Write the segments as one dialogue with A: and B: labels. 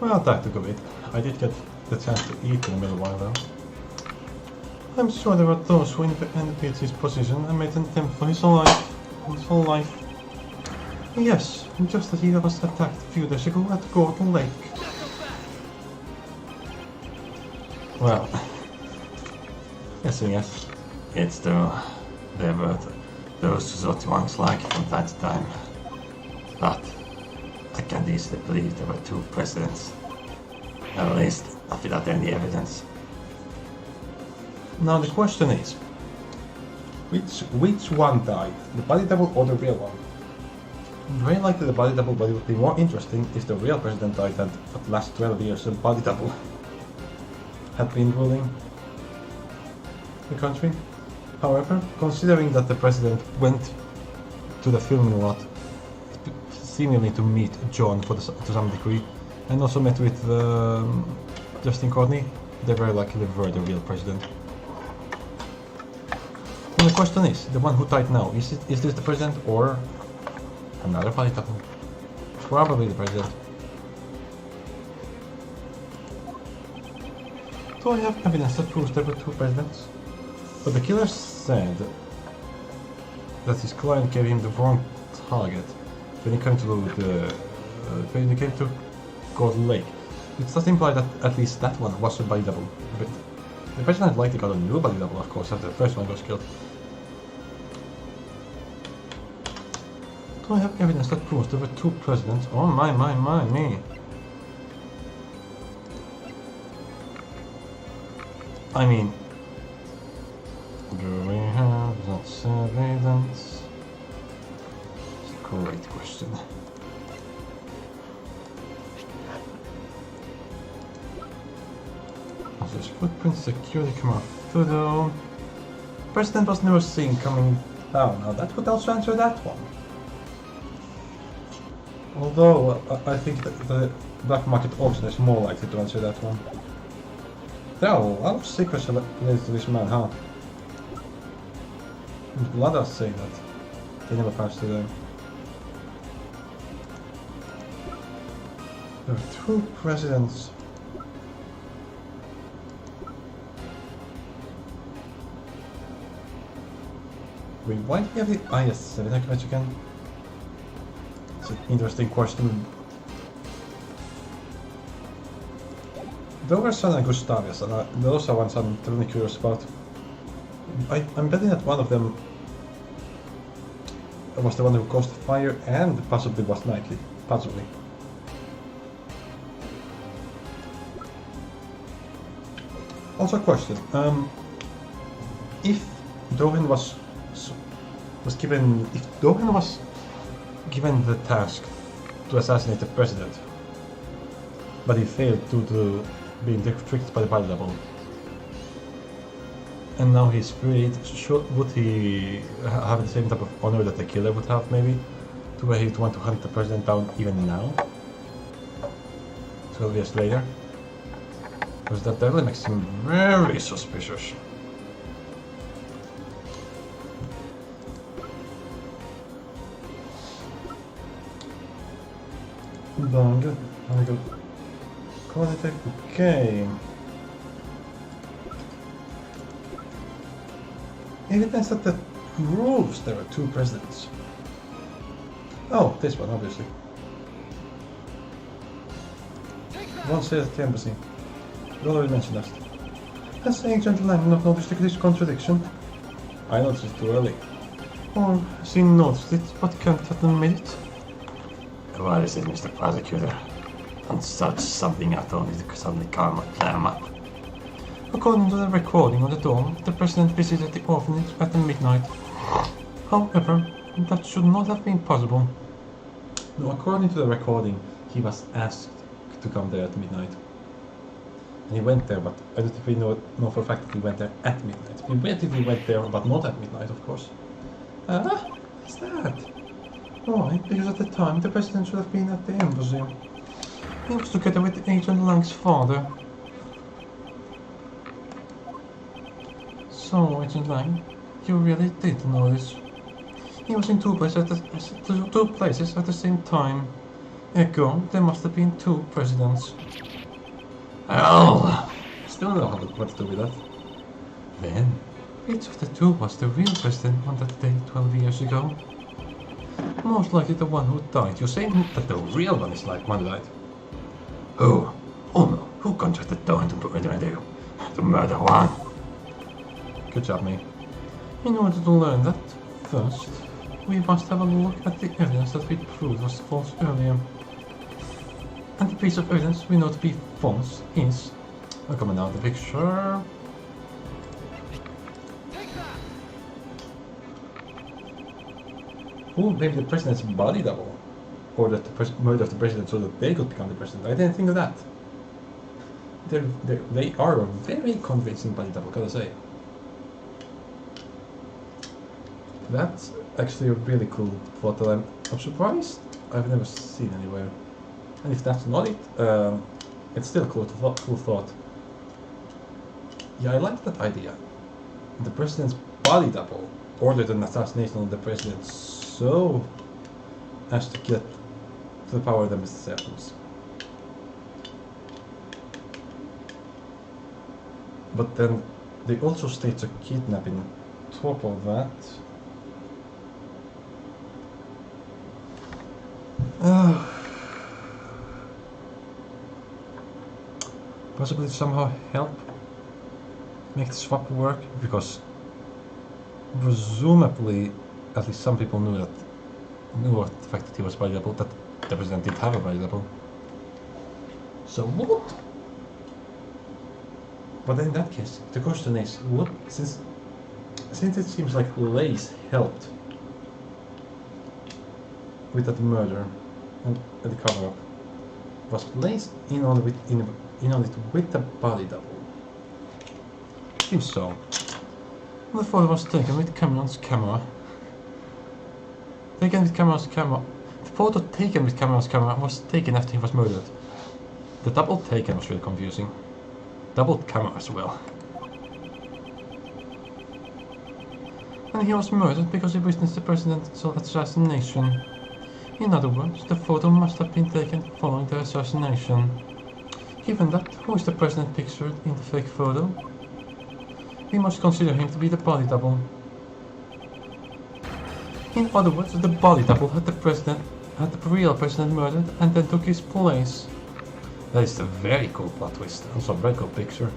A: Well, that took a bit. I did get the chance to eat in a little while though. I'm sure there were those who envied his position and made an attempt for his whole life. Yes, just as he was attacked a few days ago at Gordon Lake. Well, yes. It's true. There were those who thought ones like from time to time. But I can't easily believe there were two presidents. At least not without any evidence. Now the question is, which one died? The body double or the real one? Very likely the body double, but it would be more interesting if the real president died and for the last 12 years the body double had been ruling the country. However, considering that the president went to the filming lot seemingly to meet John to some degree, and also met with Justin Courtney, they very likely were the real president. And the question is, the one who died now, is this the president or another body double? Probably the president. Do I have evidence that proves there were two presidents? But the killer said that his client gave him the wrong target when he came to Golden Lake. It does imply that at least that one was a body double. But the president likely got a new body double, of course, after the first one was killed. Do I have evidence that proves there were two presidents? Oh me. I mean, do we have that evidence? It's a great question. There's footprints, security camera photo. President was never seen coming down. Now that would also answer that one. Although I think that the black market auction is more likely to answer that one. There are a lot of secrets related to this man, huh? Blooders say that they never passed to them. There are two presidents. Wait, why do we have the IS-7 accurate again? It's an interesting question. Those were San and Gustavius, and those are ones I'm really curious about. I'm betting that one of them was the one who caused the fire and possibly was nightly. Possibly. Also a question. If Dogen was given the task to assassinate the president, but he failed due to being tricked by the body double, and now he's freed, would he have the same type of honor that the killer would have, maybe? To where he'd want to hunt the president down even now? 12 years later? Because that definitely makes him very suspicious. Good. I go. Quality, okay. Evidence that proves there are two presidents. Oh, this one, obviously. One says at the embassy. You already mentioned that. Has Agent Lang not noticed this contradiction? I noticed it too early. Or has he noticed it, but can't admit it? Why is it, Mr. Prosecutor? And such something out only to suddenly clam up. According to the recording on the dome, the president visited the orphanage at midnight. However, that should not have been possible. No, according to the recording, he was asked to come there at midnight. And he went there, but I don't think we know for a fact that he went there at midnight. We relatively went there, but not at midnight, of course. What's that? Why? Because at the time, the president should have been at the embassy. He was together with Agent Lang's father. So, Agent Lang, you really did know this. He was in two places at the same time. Echo, there must have been 2 presidents. Oh! Still don't know what to do with that. Then, which of the 2 was the real president on that day 12 years ago? Most likely the one who died. You're saying that the real one is like one who died? Who? Oh no, who contracted Dawn to murder one? Good job, me. In order to learn that, first, we must have a look at the evidence that we proved was false earlier. And the piece of evidence we know to be false is... coming out of the picture... Who maybe the president's body double? Or that the murder of the president so that they could become the president. I didn't think of that. They are a very convincing body double, gotta say. That's actually a really cool thought that I'm surprised I've never seen anywhere. And if that's not it, it's still a cool thought. Yeah, I like that idea. The president's body double ordered an assassination of the president so as to get to the power themselves. But then they also stage a kidnapping on top of that. Possibly somehow help make the swap work, because presumably at least some people knew the fact that he was body double, that the president did have a body double. So what? But in that case, the question is, what, since it seems like Lace helped with that murder and the cover-up, was Lace in on it with the body double? Seems so. The photo was taken with Cameron's camera. The photo taken with Cameron's camera was taken after he was murdered. The double taken was really confusing. Double camera as well. And he was murdered because he witnessed the president's assassination. In other words, the photo must have been taken following the assassination. Given that, who is the president pictured in the fake photo? We must consider him to be the body double. In other words, the body double had the real president murdered and then took his place. That is a very cool plot twist, also a very cool picture.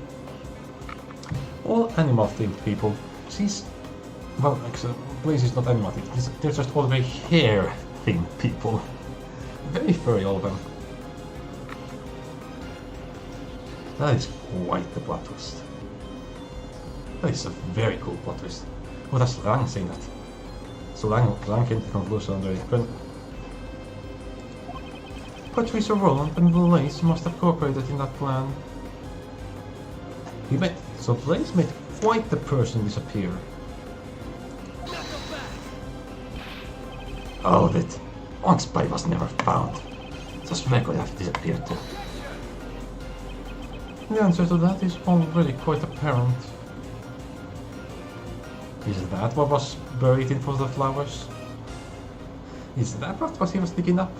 A: All animal-themed people. Well, actually, Blaze is not animal-themed, they're just all very hair-themed people. Very furry, all of them. That is quite the plot twist. That is a very cool plot twist. Oh, that's Lang saying that. So Lang came to the conclusion already. Patricia Roland and Blaze must have cooperated in that plan. So Blaze made quite the person disappear. Oh, that one spy was never found. Just where could have disappeared to? The answer to that is already quite apparent. Is that what was buried in front of the flowers? Is that what he was digging up?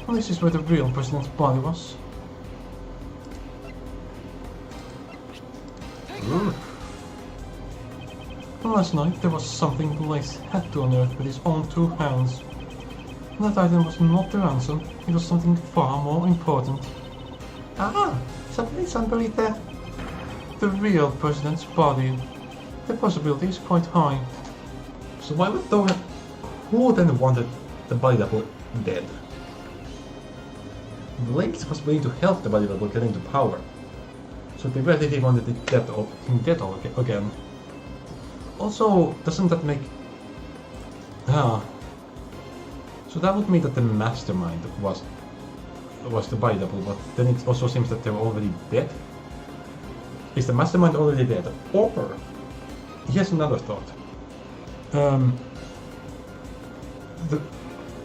A: Well, this is where the real president's body was. Last night there was something Blaze had to unearth with his own 2 hands. That item was not the ransom, it was something far more important. Ah! Somebody's unburied there. The real president's body. The possibility is quite high. So why would who then wanted the body double dead? Blaze was willing to help the body double get into power. So they really wanted him dead again. Also, doesn't that make... So that would mean that the mastermind was the body double, but then it also seems that they were already dead. Is the mastermind already dead? Or, here's another thought.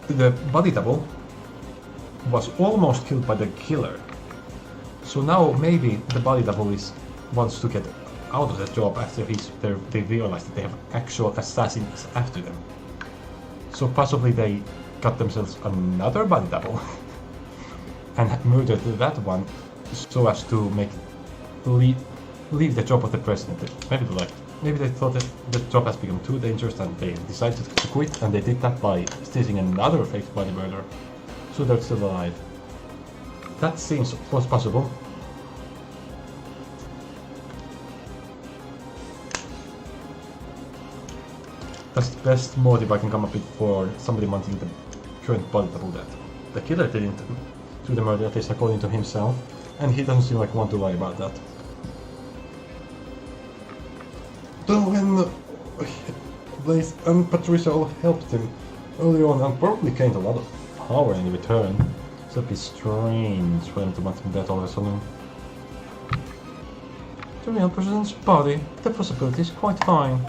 A: The body double was almost killed by the killer. So now maybe the body double wants to get out of the job after they realize that they have actual assassins after them. So possibly they got themselves another body double and murdered that one so as to make leave the job of the president. Maybe they thought that the job has become too dangerous and they decided to quit, and they did that by staging another fake body murder. So they're still alive. That seems most possible. That's the best motive I can come up with for somebody wanting the current body double death. The killer didn't do the murder, at least according to himself, and he doesn't seem like want to lie about that. Though when Blaze and Patricia all helped him early on and probably gained a lot of power in return, it's a bit strange for him to want him dead all of a sudden. The real president's body, the possibility is quite fine.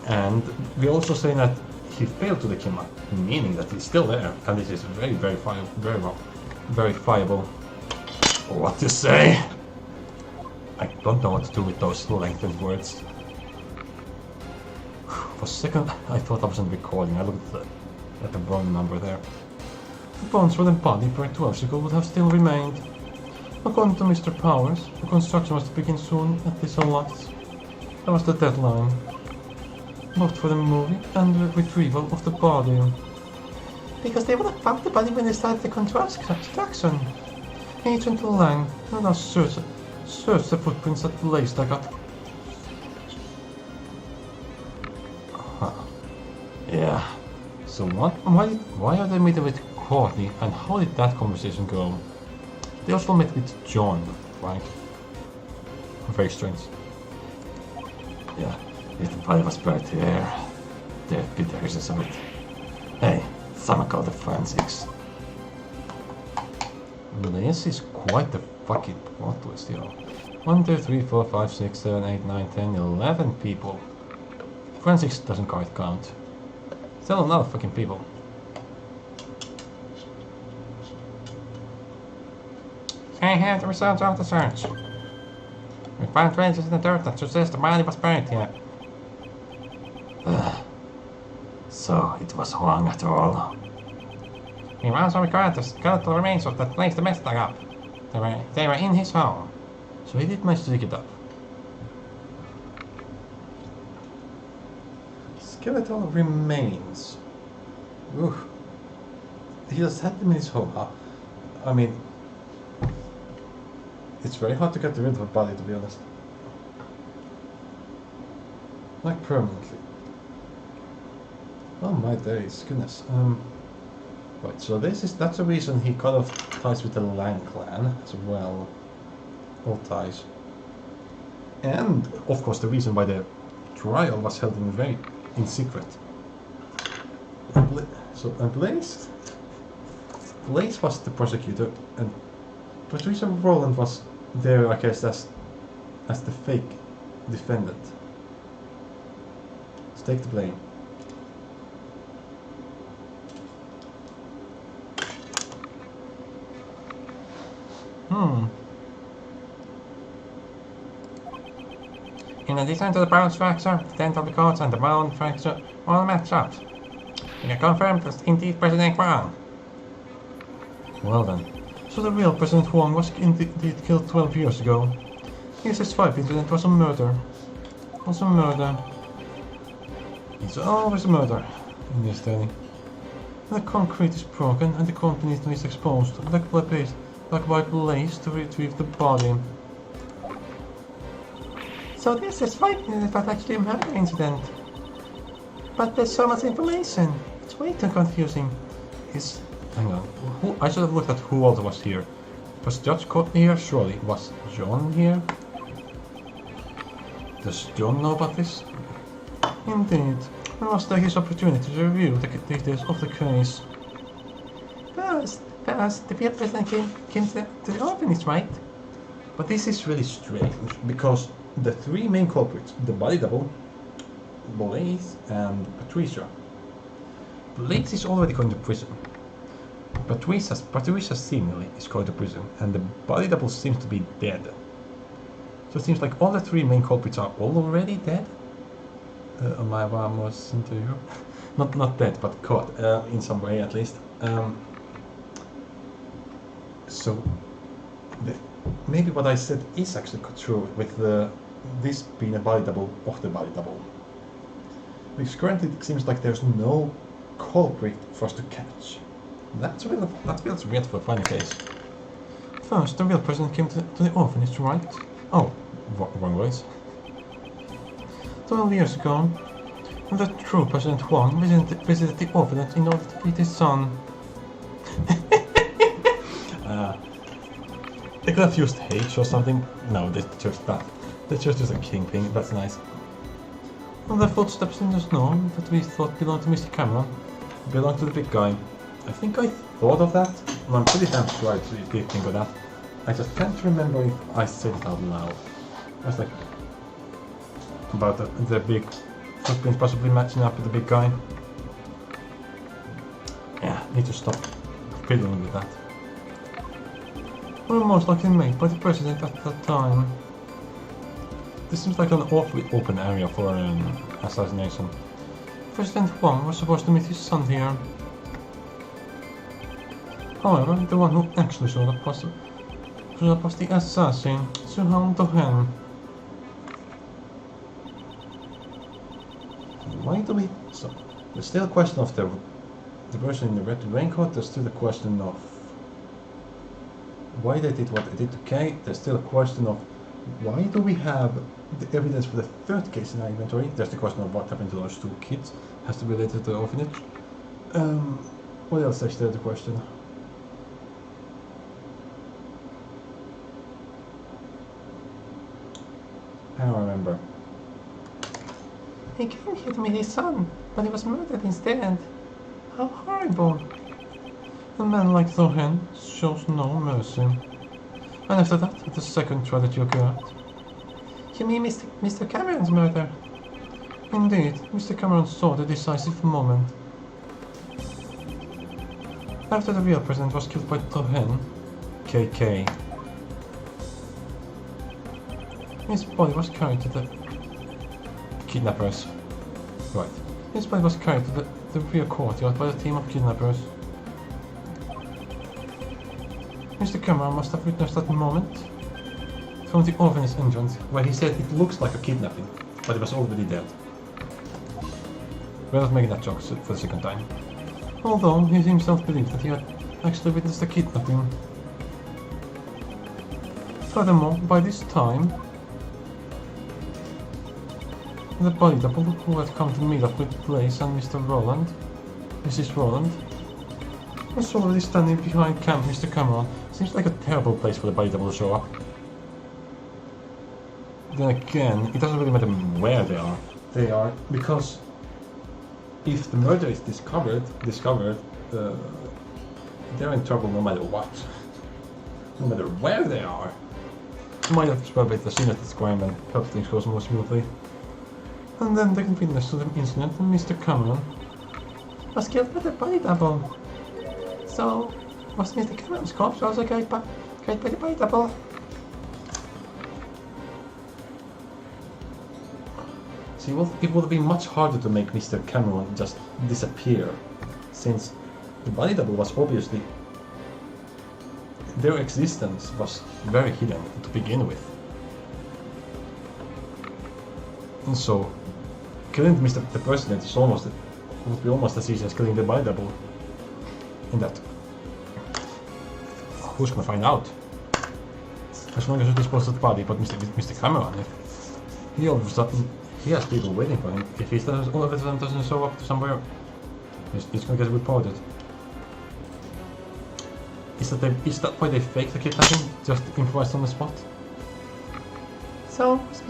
A: And we also say that he failed to the Kimma, meaning that he's still there, and this is very verifiable. What to say? I don't know what to do with those lengthened words. For a second, I thought I wasn't recording. I looked at the wrong number there. The bones for the body per 12 ago would have still remained. According to Mr. Powers, the construction was to begin soon, at least on lots. That was the deadline. Both for the movie and the retrieval of the body. Because they would have found the body when they started the construction. Agent Lang will now search the footprints that Blaze dug up. Yeah. So why are they meeting with Courtney, and how did that conversation go? They also met with John, right? Very strange. Yeah, if the body was buried here, there'd be the reasons of it. Hey, someone called the forensics. This is quite the fucking plot twist, yo. 1, 2, 3, 4, 5, 6, 7, 8, 9, 10, 11 people. Forensics doesn't quite count. Still a lot of fucking people. I have the results of the search. We found traces in the dirt that suggest the body was buried here. So it was wrong after all. We also recovered the skeletal remains of that place the mess dug up. They were in his home. So he did manage to dig it up. Skeletal remains. Ooh. He just had them in his home, huh? I mean, it's very hard to get rid of a body, to be honest. Like permanently. Oh my days, goodness. Right, so that's the reason he cut off ties with the Lang clan as well. All ties. And of course the reason why the trial was held in secret. And Blaze was the prosecutor, and Patricia Rowland was there, I guess, as the fake defendant. Let's take the blame. In addition to the bounce fracture, the dental records and the bone fracture all match up. We can confirm that indeed President Huang. Well then. So the real President Huang was indeed killed 12 years ago. His S5 incident was a murder. Was a murder. It's always a murder in this day. The concrete is broken and the company is exposed, like by Blaze to retrieve the body. So this is right, but actually a murder incident. But there's so much information. It's way too confusing. Hang on. I should have looked at who else was here. Was Judge Courtney here? Surely. Was John here? Does John know about this? Indeed. We must take his opportunity to review the details of the case. First, the real president came to the orphanage, right? But this is really strange, because the three main culprits, the body double, Blaze, and Patricia. Blaze is already going to prison. Patricia seemingly is going to prison, and the body double seems to be dead. So it seems like all the three main culprits are already dead. My mom was into you. Not dead, but caught in some way at least. So maybe what I said is actually true with this being a body double of the body double. Because currently it seems like there's no culprit for us to catch. That feels weird for a funny case. First, the real person came to the orphanage, right? Oh, wrong ways. 12 years ago, the true President Huang visited the orphanage in order to meet his son. They could have used H or something. No, they chose that. They chose just a kingpin. That's nice. And the footsteps in the snow that we thought belonged to Mr. Cameron belonged to the big guy. I think I thought of that, and I'm pretty damn sure I did think of that. I just can't remember if I said it out loud. I was like, about the big footprints possibly matching up with the big guy. Yeah, need to stop fiddling with that. Well, most likely made by the president at that time. This seems like an awfully open area for an assassination. President Huang was supposed to meet his son here. However, the one who actually showed up was the assassin, Suhan Do-hen. Why do we... So, there's still a question of the person in the red raincoat, there's still a question of why they did what they did to Kay, there's still a question of why do we have the evidence for the third case in our inventory, there's the question of what happened to those two kids, has to be related to the orphanage. What else is there the question? I don't remember. He came here to meet his son, but he was murdered instead. How horrible. A man like Do-hen shows no mercy. And after that, the second tragedy occurred. You mean Mr. Cameron's murder? Indeed, Mr. Cameron saw the decisive moment. After the real president was killed by Do-hen, KK, his body was carried to the kidnappers. Right. His body was carried to the rear courtyard by a team of kidnappers. Mr. Cameron must have witnessed that moment from the orphanage entrance, where he said it looks like a kidnapping, but he was already dead. We're not making that joke for the second time. Although he himself believed that he had actually witnessed a kidnapping. Furthermore, by this time, the body double who had come to meet up with Blaze and Mrs. Roland, was already standing behind Mr. Cameron. Seems like a terrible place for the body double to show up. Then again, it doesn't really matter where they are. They are because if the murder is discovered, they're in trouble no matter what. No matter where they are. Might have to probably the scene at the crime and help things go more smoothly. And then they can witness to the incident and Mr. Cameron was killed by the body double. So, was Mr. Cameron's corpse also carried by the body double? See, it would be much harder to make Mr. Cameron just disappear, since the body double was obviously... their existence was very hidden to begin with. And so, killing the president is would be almost as easy as killing the body double. In that, who's gonna find out? As long as you dispose of the body, but Mr. Cameron, if he all of a sudden he has people waiting for him. If he all of a sudden doesn't show up to somewhere, he's gonna get reported. Is that why they faked the kidnapping? Just improvised on the spot? So was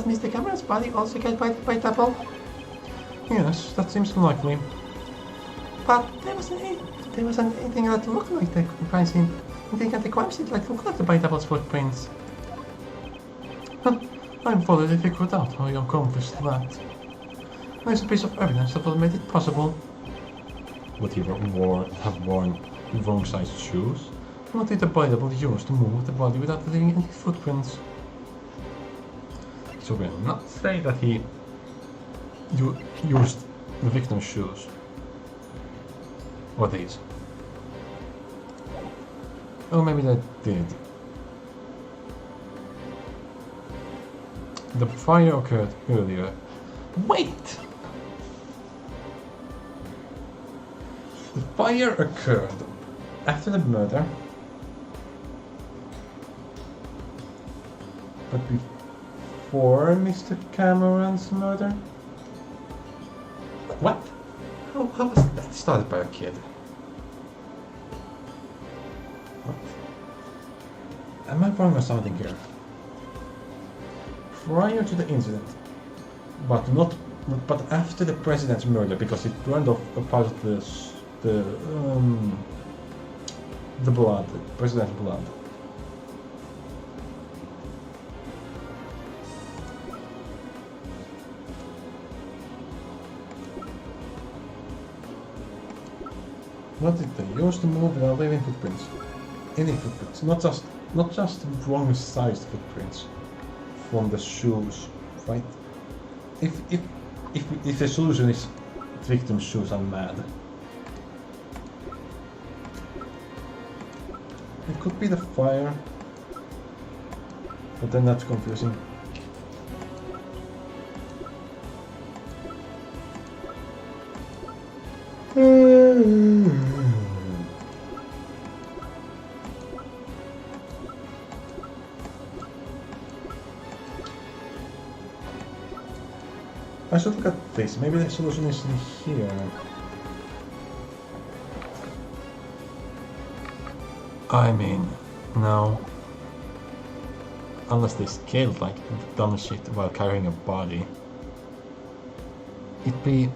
A: Mr. Cameron's body also killed by double? Yes, that seems likely. But there wasn't anything that looked like the crime scene. Anything at the crime scene that looked like the body double's footprints. I'm fully figured out how you accomplished that. There's a piece of evidence that will make it possible. Would he have worn wrong sized shoes? What did the body double use to move the body without leaving any footprints? So we're not saying that he used the victim's shoes. Or these. Oh, maybe they did. The fire occurred earlier. Wait! The fire occurred after the murder, but before Mr. Cameron's murder? What? How was that started by a kid? What? Am I wrong or something here? Prior to the incident, but after the president's murder, because it burned off a part of the blood, the president's blood. What did they use to move without leaving footprints? Any footprints, not just wrong-sized footprints from the shoes, right? If the solution is victim's shoes, I'm mad. It could be the fire, but then that's confusing. I should look at this. Maybe the solution is in here. I mean, no. Unless they scaled like dumb shit while carrying a body. It'd be...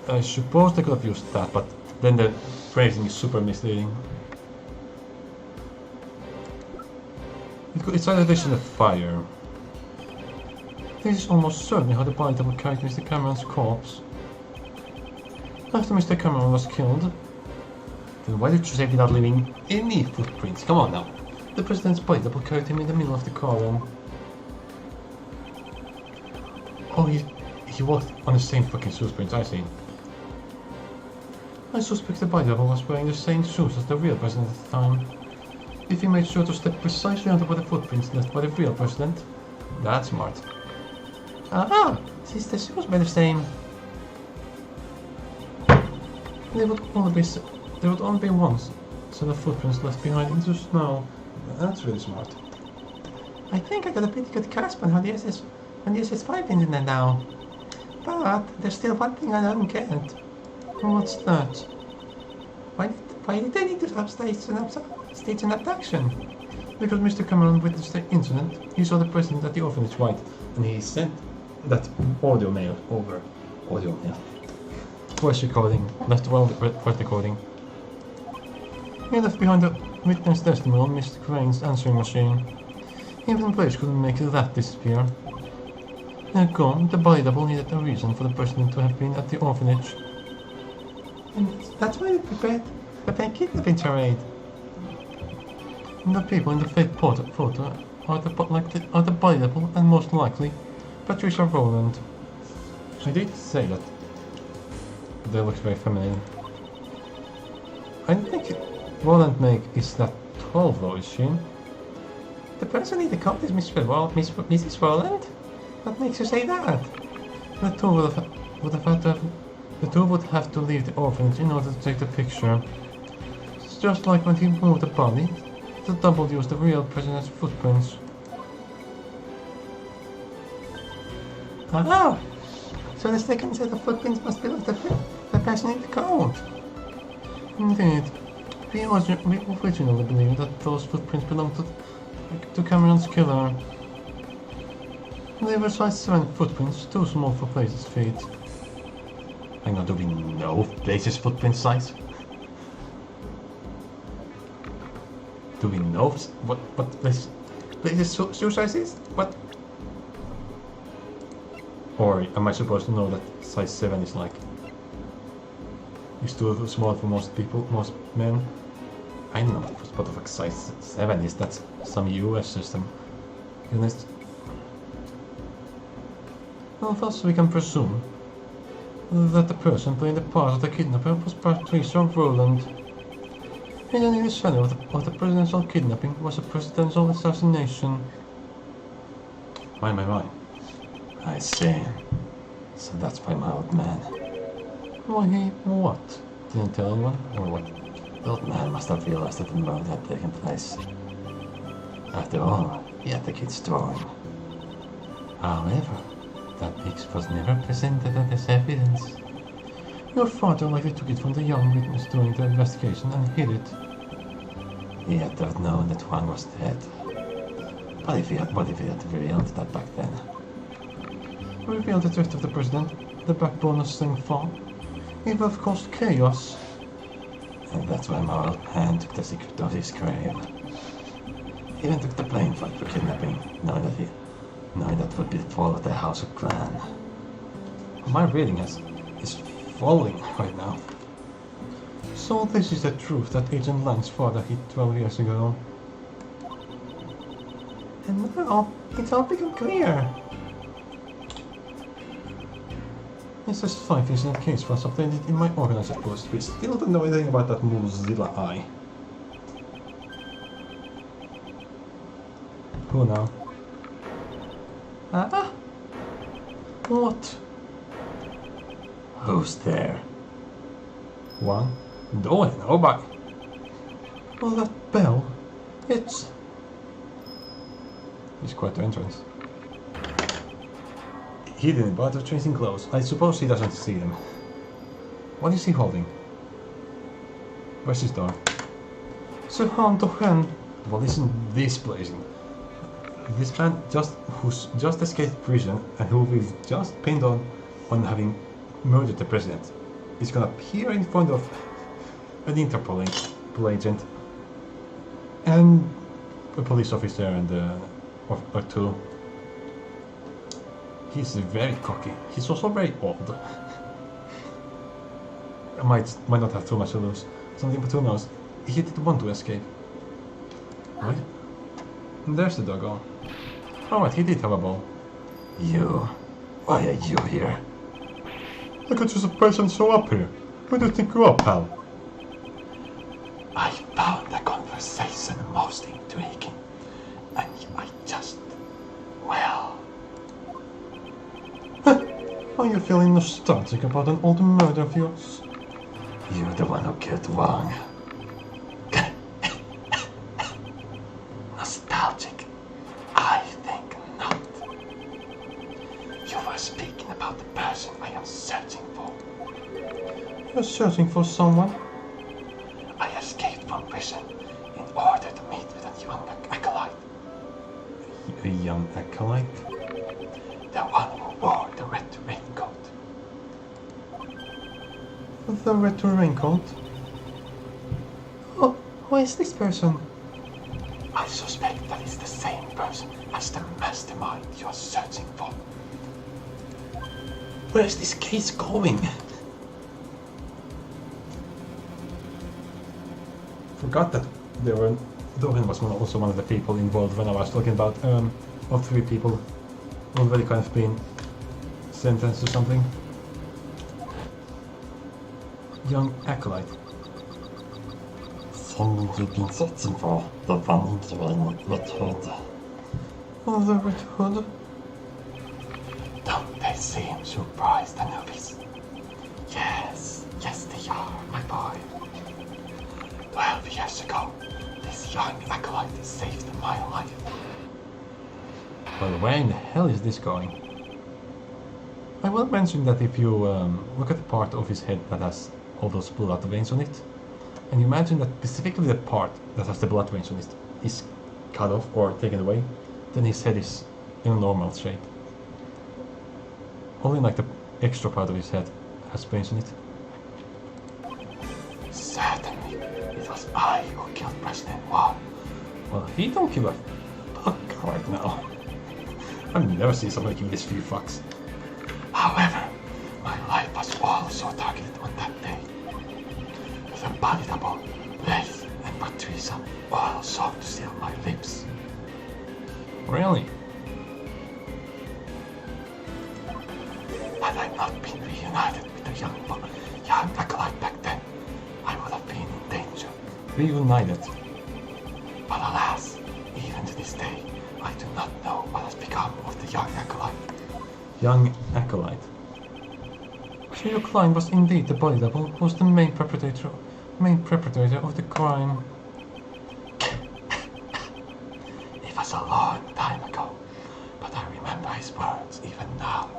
A: I suppose they could have used that, but then the phrasing is super misleading. It's either this in the fire. This is almost certainly how the body double carried Mr. Cameron's corpse. After Mr. Cameron was killed, then why did you say without leaving any footprints? Come on now. The president's body double carried him in the middle of the column. Oh, he walked on the same fucking shoes prints, I see. I suspect the body double was wearing the same shoes as the real president at the time. If he made sure to step precisely onto the footprints left by the real president, that's smart. Aha! Since the shoes were the same, there would only be once, so the footprints left behind in the snow. That's really smart. I think I got a pretty good grasp on how the SS5 ended now. But there's still one thing I don't get. What's that? Why did they need to have stage an abduction? Because Mr. Cameron witnessed the incident. He saw the president at the orphanage, right? And he sent that audio mail over. Audio mail. Voice recording. Left voice recording. He left behind the witness testimony on Mr. Crane's answering machine. Even the police couldn't make that disappear. They're gone. The body double needed a reason for the president to have been at the orphanage. And that's why they prepared the kidnapping charade. And the people in the fake photo are the body double and most likely Patricia Rowland. I did say that they look very feminine. I don't think Rowland is that tall though, is she? The person in the cult is Mrs. Rowland? What makes you say that? The two would have to leave the orphanage in order to take the picture. It's just like when he moved the body, the double used the real president's footprints. Ah! So the second set of footprints must be of the person in the coat. Indeed. We originally believed that those footprints belonged to Cameron's killer. They were size 7 footprints, too small for Blaze's feet. Hang on, do we know Blaze's footprint size? Do we know what Blaze's shoe size is? What? Or am I supposed to know that size 7 is like... is too small for most people, most men? I don't know what the fuck size 7 is, that's some US system. Thus we can presume that the person playing the part of the kidnapper was Patricia Rowland. In any shadow of the presidential kidnapping was a presidential assassination. My. I see. So that's why my old man. Why he what? Didn't tell anyone, or what? The old man must have realized that the murder had taken place. After all, he had the kid's drawing. However, that picture was never presented as evidence. Your father likely took it from the young witness during the investigation and hid it. He had to have known that Juan was dead. What if he had revealed that back then? Revealed the threat of the president, the backbone of Sing Fong. It would have caused chaos. And that's why my old man took the secret of his grave. He even took the blame for kidnapping, knowing that would be the fall of the House of Clan. My reading is falling right now. So this is the truth that Agent Lang's father hid 12 years ago. And now it's all become clear. This is 5 incident case was updated in my organizer post. We still don't know anything about that Mozilla eye. Who now? What? Who's there? One? Nobody. Well, that bell. It's quite the entrance. He didn't bother changing clothes. I suppose he doesn't see them. What is he holding? Where's his door? So well, isn't this blazing? This man who's just escaped prison and who we've just pinned on having murdered the president is gonna appear in front of an Interpol agent and a police officer and or two. He's very cocky. He's also very old. might not have too much to lose. Something, but who knows? He didn't want to escape. Right? And there's the doggo. Alright, he did have a ball. You? Why are you here? I could just a person show up here. Where do you think you are, pal? I found the conversation most intriguing. And I just... well... Are you feeling nostalgic about an old murder of yours? You're the one who killed Wang. Nostalgic? I think not. You were speaking about the person I am searching for. You're searching for someone? I escaped from prison in order to meet with a young acolyte. A young acolyte? The one who wore the red raincoat. The red raincoat? Oh, who is this person? I suspect that it's the same person as the mastermind you are searching for. Where is this case going? Forgot that Dohan was also one of the people involved when I was talking about all 3 people already kind of been sentenced to something. Young acolyte. Someone you've been searching for, the one in the red hood. Oh, the red hood? Don't they seem surprised, the newbies? Yes they are, my boy. 12 years ago, this young acolyte saved my life. Well, where in the hell is this going? I will mention that if you look at the part of his head that has all those blood veins on it, and you imagine that specifically the part that has the blood veins on it is cut off or taken away, then his head is in a normal shape. Only like the extra part of his head has veins on it. Certainly, it was I who killed President Wang. Well, he don't give a fuck right now. I've never seen somebody give this few fucks. However, my life was also targeted on that day. The Palatable, Lace, and Patricia all sought to seal my lips. Really?
B: Had I not been reunited with the young acolyte back then, I would have been in danger.
A: Reunited.
B: But alas, even to this day, I do not know what has become of the young acolyte.
A: Young acolyte. So your client was indeed the body double, who was the main perpetrator of the crime.
B: It was a long time ago, but I remember his words even now.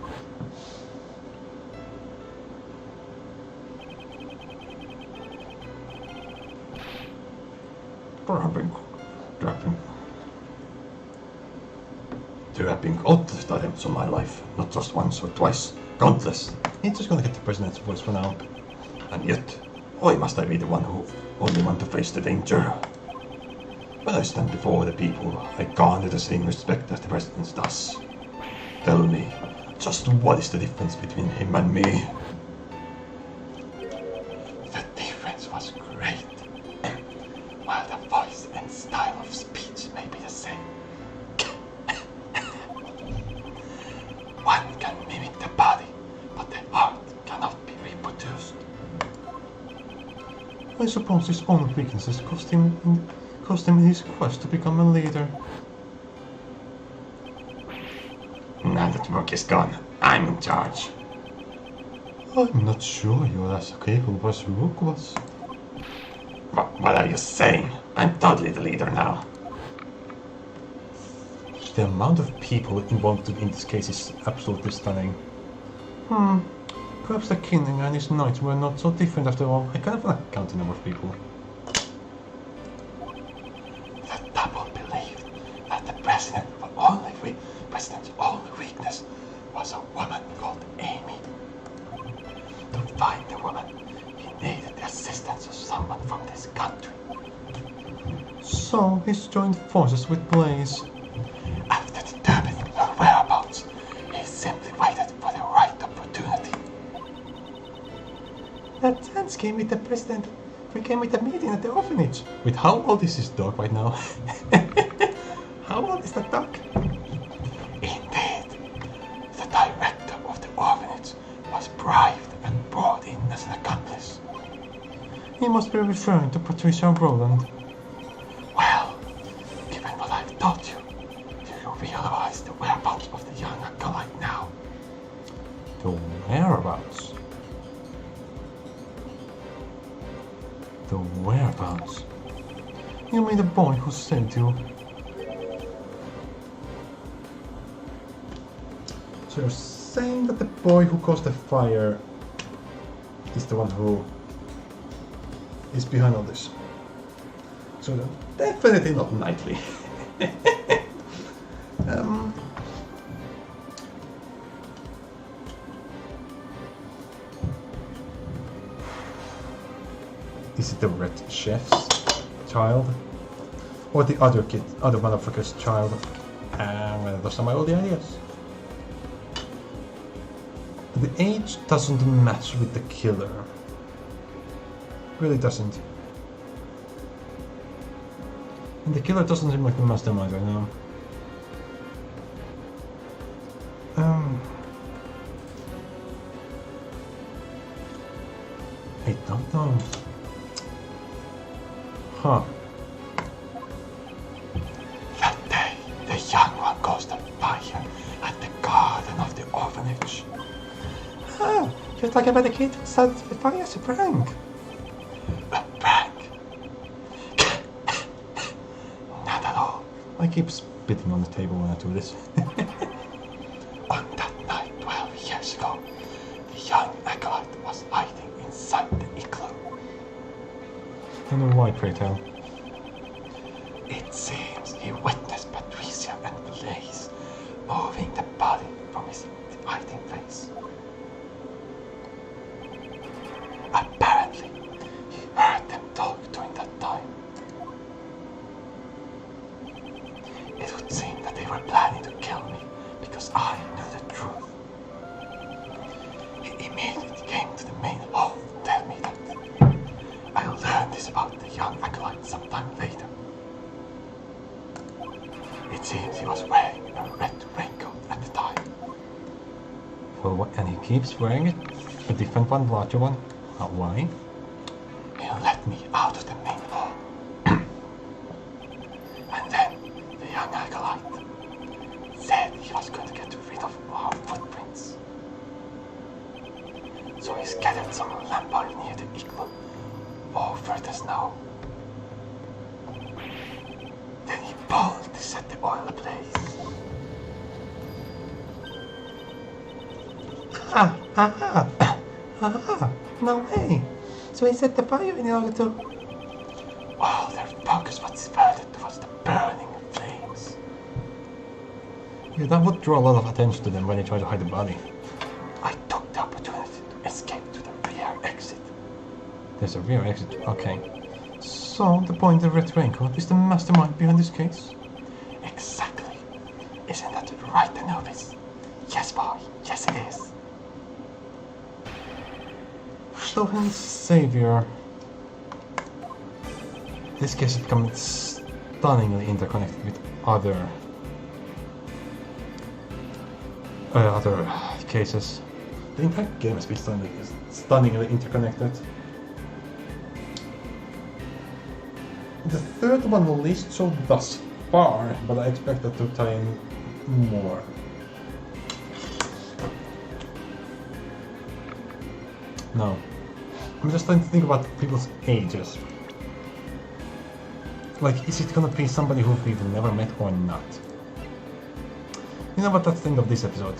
A: There have been countless attempts on my life, not just once or twice. Countless. He's just gonna get the president's voice for now.
B: And yet, why must I be the only one to face the danger? When I stand before the people, I garner the same respect as the president does. Tell me, just what is the difference between him and me? The difference was great. While the voice and style of speech may be the same, one can mimic the body, but the heart cannot be reproduced.
A: I suppose his own weaknesses cost him in his quest to become a leader.
B: Now that work is gone, I'm in charge.
A: I'm not sure you're as capable as Rook was.
B: What are you saying? I'm totally the leader now.
A: The amount of people involved in this case is absolutely stunning. Perhaps the king and his knights were not so different after all. I can't even count the number of people.
B: The double believed that the president's only weakness was a woman called Amy. To find the woman, he needed the assistance of someone from this country.
A: So he's joined forces with Blaze.
B: After determining her whereabouts, he simply waited for the right opportunity.
A: That chance came with the president. We came with a meeting at the orphanage. Wait, how old is this dog right now? How old is that dog?
B: Indeed, the director of the orphanage was bribed and brought in as an accomplice.
A: He must be referring to Patricia Rowland.
B: Well, given what I've taught you, do you realize the whereabouts of the young acolyte now?
A: The whereabouts? The whereabouts? You mean the boy who saved you? So you're saying that the boy who caused the fire is the one who is behind all this? So they're definitely not knightly. Is it the red chef's child? Or the other motherfucker's child? Those are my only ideas. The age doesn't match with the killer. Really doesn't. And the killer doesn't seem like the mastermind right now. I don't know. Huh.
B: That day, the young one caused a fire at the garden of the orphanage.
A: Ah, you're talking about the kid who started the fire as a prank.
B: A prank? Not at all.
A: I keep spitting on the table when I do this.
B: On that night 12 years ago, the young acolyte was hiding inside the igloo.
A: I don't know why, pray tell.
B: It seems he witnessed Patricia and Blaze moving the body from his hiding place. Apparently, he heard them talk during that time. It would seem that they were planning to kill me because I knew the truth. He immediately came to the main hall to tell me that. I'll learn this about the young acolyte sometime later. It seems he was wearing a red raincoat at the time.
A: Well, and he keeps wearing it. A different one, larger one. Why?
B: He'll let me out of the main hall. And then the young acolyte said he was going to get rid of our footprints. So he scattered some lamp oil near the igloo over the snow. Then he pulled to set the oil ablaze.
A: No way. So he set the fire in order to...
B: All their focus was diverted towards the burning flames.
A: Yeah, that would draw a lot of attention to them when they try to hide the body.
B: I took the opportunity to escape to the rear exit.
A: There's a rear exit. Okay. So the point of the Red Raincoat is the mastermind behind this case?
B: Exactly. Isn't that right, Anubis? Yes, boy. Yes, it is.
A: So hence Savior. This case has become stunningly interconnected with other cases. The entire game has been stunningly interconnected. The third one will least so thus far, but I expect that to tie in more. No. I'm just trying to think about people's ages. Like, is it gonna be somebody who we've never met or not? You know what, that's the end of this episode.